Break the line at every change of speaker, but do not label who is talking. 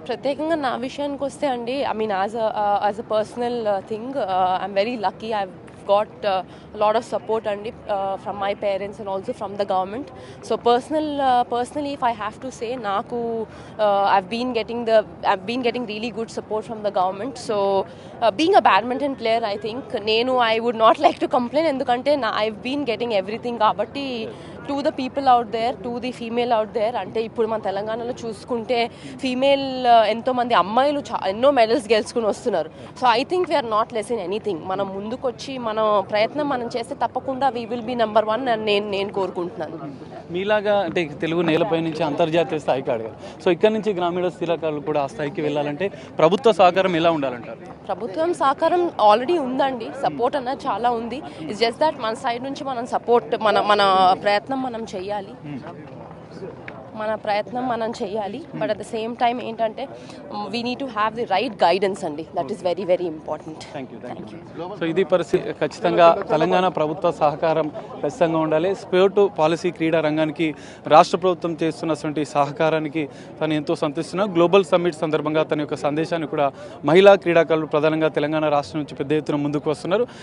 ప్రత్యేకంగా నా విషయానికొస్తే అండి, I mean as a personal thing, I'm very lucky. I got a lot of support and from my parents and also from the government. So personally, if I have to say, naku I've been getting really good support from the government. So being a badminton player, I think I would not like to complain, endukante I've been getting everything kabatti. To the people out there, to the female out there, అంటే ఇప్పుడు మన తెలంగాణలో చూసుకుంటే female ఎంతో మంది అమ్మాయిలు ఎన్నో medals గెలుచుకుని వస్తున్నారు. So I think we're not less in anything. మనం ముందుకొచ్చి మన ప్రయత్నం మనం చేస్తే తప్పకుండా వీ విల్ బి నెంబర్ 1 అని నేను కోరుకుంటున్నాను.
మీలాగా అంటే తెలుగు నేలపై నుంచి అంతర్జాతీయ స్థాయికి అడిగారు. సో ఇక్కడ నుంచి గ్రామీణ క్రీడాకారులు కూడా ఆ స్థాయికి వెళ్ళాలంటే ప్రభుత్వ సహకారం ఎలా ఉండాలంటారు?
ప్రభుత్వం సహకారం ఆల్రెడీ ఉందండి, సపోర్ట్ అన్నది చాలా ఉంది. ఇట్స్ జస్ట్ దట్ మన సైడ్ నుంచి మనం సపోర్ట్ మన ప్రయత్నం మనం చెయ్యాలి. But at the same time ఏంటంటే we need to have the right guidance అండి. That is very very important.
Thank you. So ఇది పరిస్థితి. ఖచ్చితంగా తెలంగాణ ప్రభుత్వ సహకారం ఖచ్చితంగా ఉండాలి. స్పోర్ట్ పాలసీ క్రీడా రంగానికి రాష్ట్ర ప్రభుత్వం చేస్తున్నటువంటి సహకారానికి తను ఎంతో సంతోషిస్తున్నారు. గ్లోబల్ సమ్మిట్ సందర్భంగా తన యొక్క సందేశాన్ని కూడా మహిళా క్రీడాకారులు ప్రధానంగా తెలంగాణ రాష్ట్రం నుంచి పెద్ద ఎత్తున ముందుకు వస్తున్నారు.